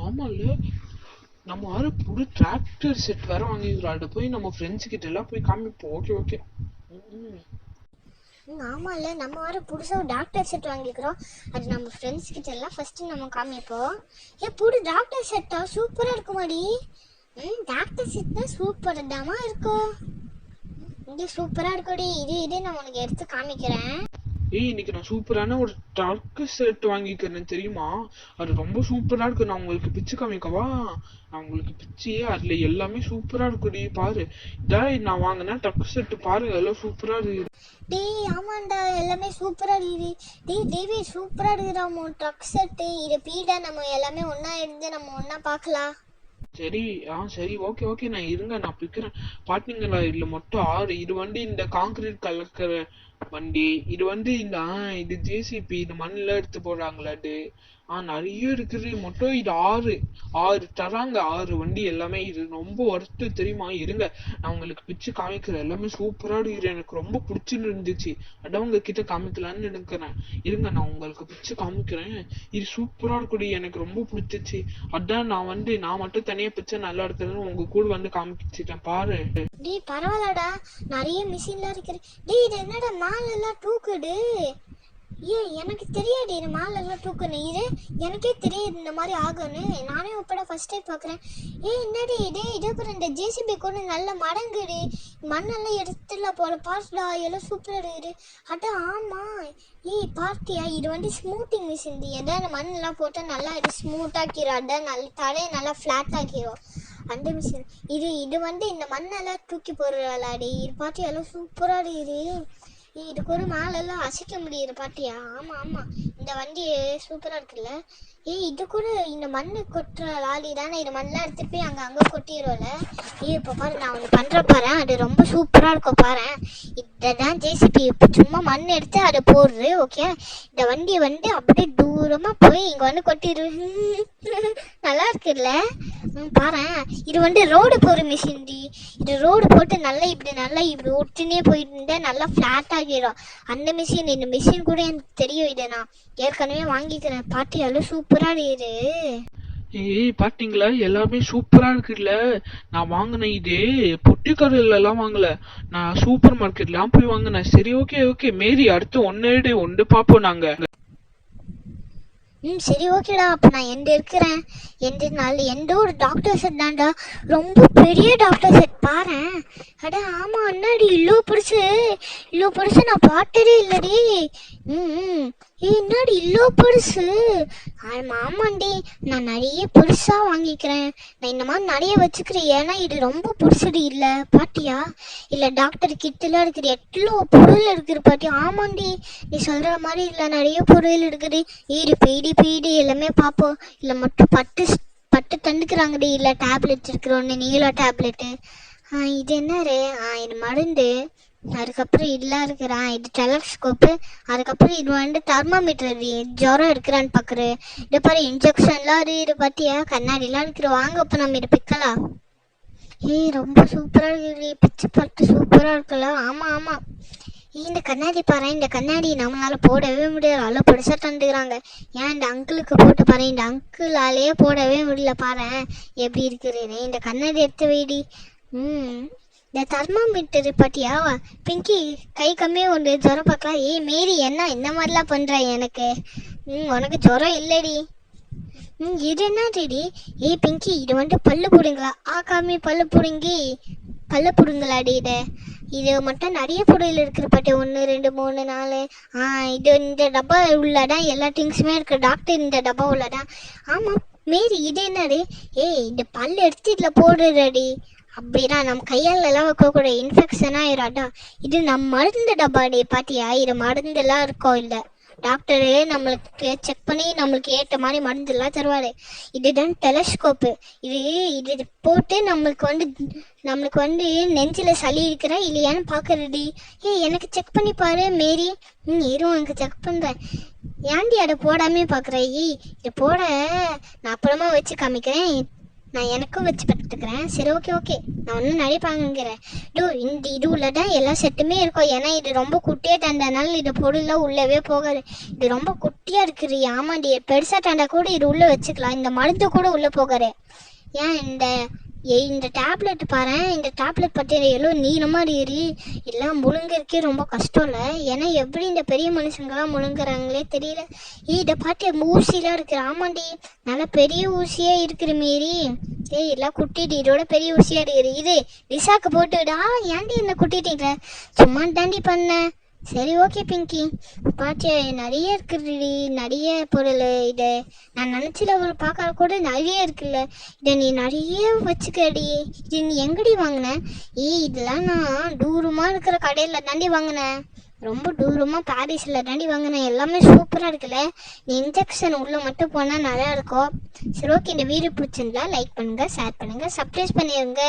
ஆமால, நம்ம வேற புது டிராக்டர் செட் வேற வாங்கிக்கிறோம். அதை போய் நம்ம ஃப்ரெண்ட்ஸ் கிட்ட எல்லாம் போய் காமிப்போம். Okay okay. ஆமாம்ல, நம்ம வேற புதுசாக டாக்டர் செட் வாங்கிக்கிறோம். அது நம்ம ஃப்ரெண்ட்ஸ் கிட்ட எல்லாம் ஃபஸ்ட்டு நம்ம காமிப்போம். புது டாக்டர் செட்டா சூப்பராக இருக்குமாடி. டாக்டர் செட் தான் சூப்பர் தாமா இருக்கும். இங்கே சூப்பராக இருக்குடி. இது நான் உனக்கு எடுத்து காமிக்கிறேன். இன்னைக்கு நான் சூப்பரான ஒரு டார்க் செட் வாங்கிக்கிறேன் தெரியுமா? அது ரொம்ப சூப்பரா இருக்கு. நான் உங்களுக்கு பிச்சு காமிக்கவா? நான் உங்களுக்கு பிச்சு அதுல எல்லாமே சூப்பரா இருக்குடி. பாரு, இதான் நான் வாங்கின டார்க் செட். பாரு, எல்லாம் சூப்பரா இருக்கு. டேய் ஆமாண்டா, எல்லாமே சூப்பரா இருக்கு. டேய் சூப்பரா இருக்குடா உன் ட்ரக் செட்டு. இது பீடா, நம்ம எல்லாமே ஒன்னா இருந்து நம்ம ஒன்னா பார்க்கலாம். சரி, சரி, ஓகே ஓகே. நான் இருங்க, நான் பிக்கிறேன். பாத்தீங்களா, இதுல மொத்தம் 6. இது வந்து இந்த கான்கிரீட் கலக்கிற வண்டி. இது வந்து இந்த இது ஜேசிபி, இந்த மண்ணில் எடுத்து போடுறாங்களா அது. நிறைய இருக்குது. மொத்தம் இது 6 தராங்க. 6 வண்டி எல்லாமே. இது ரொம்ப ஒர்த்து தெரியுமா? இருங்க, நான் உங்களுக்கு பிச்சு காமிக்கிறேன். எல்லாமே சூப்பரா இருக்குது. எனக்கு ரொம்ப பிடிச்சிருந்துச்சு. அதான் உங்க கிட்ட காமிக்கலான்னு நினைக்கிறேன். இருங்க, நான் உங்களுக்கு பிச்சு காமிக்கிறேன். இது சூப்பரா இருக்குது. எனக்கு ரொம்ப பிடிச்சிச்சு. அதான் நான் மட்டும் தனியா பிச்சை நல்லா இருக்குதுன்னு உங்க கூட வந்து காமிச்சிட்டேன். பாரு. டேய் பரவாயில்லடா, நிறைய மிஷின்லாம் இருக்குது. டேய் இது என்னடா மேல எல்லாம் தூக்குது. எனக்கு தெரியாது இது மேல எல்லாம் தூக்கணும். எனக்கே தெரியாது இந்த மாதிரி ஆகும்னு. நானே இப்போட ஃபர்ஸ்ட் டைம் பார்க்குறேன். என்னடி இதே கூட இந்த ஜேசிபி கூட நல்ல மடங்குடு. மண்ணெல்லாம் எடுத்துல போல பார்த்துடா. எல்லாம் சூப்பராக இருக்குது. அதான் ஆமாம். பார்த்தியா, இது வந்து ஸ்மூத்திங் மிஷின். எதாவது மண்ணெல்லாம் போட்டால் நல்லா இது ஸ்மூத்தாக்கிடும். அதான் நல்ல தலையை நல்லா ஃப்ளாட் ஆக்கிடும் அந்த மிஷின். இது வந்து இந்த மண்ணெல்லாம் தூக்கி போடுறாளாடி. இது பார்த்து எல்லாம் சூப்பராக இருக்குது. இதுக்கு ஒரு மேலெல்லாம் அசைக்க முடியுது பாட்டியா? ஆமாம், இந்த வண்டி சூப்பராக இருக்குல்ல. இது கூட இந்த மண்ணு கொட்டுற லாலி தானே. இது மண்ணெலாம் எடுத்துட்டு போய் அங்கே கொட்டிடும்ல. இப்போ பாரு, நான் ஒன்று பண்ணுற பாரு. அது ரொம்ப சூப்பராக இருக்கும் பாரு. இதான் ஜேசிபி. இப்போ சும்மா மண் எடுத்து அதை போடுறது. ஓகே, இந்த வண்டியை வந்து அப்படியே தூரமாக போய் இங்கே வந்து கொட்டிடு. நல்லா இருக்குல்ல? பாரு, இது வந்து ரோடு போகிற மிஷின். இது ரோடு போட்டு நல்லா இப்படி ஒட்டுனே போயிட்டு இருந்தா நல்லா ஃப்ளாட் ஆகிடும் அந்த மிஷின். இந்த மிஷின் கூட எனக்கு தெரியும். இதை நான் ஏற்கனவே வாங்கிக்கிறேன். பாட்டியாலும் சூப்பரா இருக்கு. பாத்தீங்களா, எல்லாமே சூப்பரா இருக்குல்ல. நான் வாங்கினேன் இது பொட்டிக்கடையில எல்லாம் வாங்கல. நான் சூப்பர் மார்க்கெட்ல போய் வாங்கினேன். சரி, ஓகே ஓகே மேரி, அடுத்து ஒன்னு பாப்போம் நாங்க. சரி ஓகேடா. அப்போ நான் இருக்கிறேன். எந்த ஒரு டாக்டர் செட் தான்டா. ரொம்ப பெரிய டாக்டர் செட் பாரு. அட ஆமாம், அண்ணாடி இவ்வளோ பெருசு நான் பார்த்ததே இல்லடி. என்னடி இவ்வளோ பெருசு? ஆமாண்டி, நான் நிறைய பெருசாக வாங்கிக்கிறேன். நான் இந்த மாதிரி நிறைய வச்சுக்கிறேன். ஏன்னா இது ரொம்ப பெருசுடி. இல்லை பாட்டியா? இல்லை டாக்டர் கிட்டலாம் இருக்குது. எவ்வளோ பொருள் இருக்குது பாட்டியா? ஆமாண்டி, நீ சொல்கிற மாதிரி இல்லை, நிறைய பொருள் இருக்குது. பீடி எல்லாமே பார்ப்போம். இல்லை மட்டும் பட்டு தண்டுக்கிறாங்கடி. இல்லை டேப்லெட் இருக்கிற ஒன்று, நீல டேப்லெட்டு. இது என்னரு? இது மருந்து. அதுக்கப்புறம் இதெல்லாம் இருக்கிறான். இது டெலஸ்கோப்பு. அதுக்கப்புறம் இது வந்து தெர்மாமீட்டர். ஜுரம் இருக்கிறான்னு பார்க்குறேன். இது பாரு, இன்ஜெக்ஷன்லாம் இது பார்த்தியா? கண்ணாடிலாம் இருக்கிற. வாங்க இப்போ நம்ம இதை பிக்கலாம். ரொம்ப சூப்பராக இருக்குது. பிச்சு பட்டு சூப்பராக இருக்குல்ல? ஆமாம். இந்த கண்ணாடி பாரு. இந்த கண்ணாடி நம்மளால போடவே முடியாது. அவ்வளோ பெருசாக தந்துக்கிறாங்க. ஏன் இந்த அங்கிளுக்கு போட்டு பாரு. இந்த அங்கிளாலேயே போடவே முடியல பாரு எப்படி இருக்கிறேன்னு. இந்த கண்ணாடி எடுத்து வைடி. இந்த தெர்மாமீட்டர் பாட்டியா? பிங்கி, கை கம்மியாக ஒன்று ஜுரம் பார்க்கலாம். மேரி, என்ன இந்த மாதிரிலாம் பண்ணுற? எனக்கு உனக்கு ஜுரம் இல்லடி. இது என்னடி? பிங்கி, இது வந்து பல்லு போடுங்களா? காமி பல்லு பிடுங்கலாடி. இது மட்டும் நிறைய பொருள் இருக்கிற பாட்டி. 1 2 3 4. இது இந்த டப்பா உள்ளதான் எல்லா திங்ஸுமே இருக்கு. டாக்டர் இந்த டப்பா உள்ளதான். ஆமாம் மேரி, இது என்னடி? இந்த பல்லு எடுத்து இதில் போடுறடி. அப்படின்னா நம்ம கையால் எல்லாம் வைக்கக்கூட இன்ஃபெக்ஷன் ஆயிராடா. இது நம்ம மருந்து டப்பாடி பாட்டியா? இது மருந்தெல்லாம் இருக்கோம். இல்லை, டாக்டரு நம்மளுக்கு செக் பண்ணி நம்மளுக்கு ஏற்ற மாதிரி மருந்தெல்லாம் தருவார். இதுதான் டெலஸ்கோப்பு. இது போட்டு நம்மளுக்கு வந்து நெஞ்சில் சளி இருக்கிறா இல்லையான்னு பார்க்கறடி. எனக்கு செக் பண்ணி பாரு மேரி. இரும், எனக்கு செக் பண்ணுறேன். ஏன்டி அதை போடாமே பார்க்குற? இது போட நான் அப்புறமா வச்சு காமிக்கிறேன். நான் எனக்கும் வச்சு பார்த்துக்கிறேன். சரி ஓகே ஓகே, நான் ஒன்றும் நிறைய வாங்குகிறேன். இந்த இது உள்ளதான் எல்லா செட்டுமே இருக்கும். ஏன்னா இது ரொம்ப குட்டியாக தண்டனால இது பொருள்லாம் உள்ளவே போகாது. இது ரொம்ப குட்டியாக இருக்குது. ஆமாண்டி, பெருசாக தண்டா கூட இது உள்ளே வச்சுக்கலாம். இந்த மருந்து கூட உள்ளே போகாது. ஏன் இந்த டேப்லெட் பாரு, இந்த டேப்லெட் பற்றி எவ்வளோ நீளமாக ஏறி எல்லாம் முழுங்கறக்கே ரொம்ப கஷ்டம் இல்லை. ஏன்னா எப்படி இந்த பெரிய மனுஷங்களாம் முழுங்குறாங்களே தெரியல. இதை பார்த்து ஊசிலாம் இருக்குது. ஆமாண்டி, நல்லா பெரிய ஊசியே இருக்கிற மாரி. எல்லாம் குட்டிட்டு இதோட பெரிய ஊசியாக இருக்குது. இது லிசாக்கு போட்டுடா. ஏன்டி என்ன குட்டிட்டீங்க? சும்மா தாண்டி பண்ணேன். சரி ஓகே பிங்கி, பாட்டு நிறைய இருக்குடி, நிறைய பொருள். இதை நான் நினச்சில ஒரு பார்க்க கூட நிறைய இருக்குல்ல. இதை நீ நிறைய வச்சுக்கடி. இது நீ எங்கடி வாங்கின? இதெல்லாம் நான் தூரமாக இருக்கிற கடையில் தாண்டி வாங்கினேன். ரொம்ப தூரமாக பாரிஸில் தாண்டி வாங்கினேன். எல்லாமே சூப்பராக இருக்குல்ல. நீ இன்ஜெக்ஷன் உள்ளே மட்டும் போனால் நல்லா இருக்கும். சரி ஓகே, இந்த வீடியோ பிடிச்சிருந்தா லைக் பண்ணுங்கள், ஷேர் பண்ணுங்கள், சப்ஸ்கிரைப் பண்ணிடுங்க.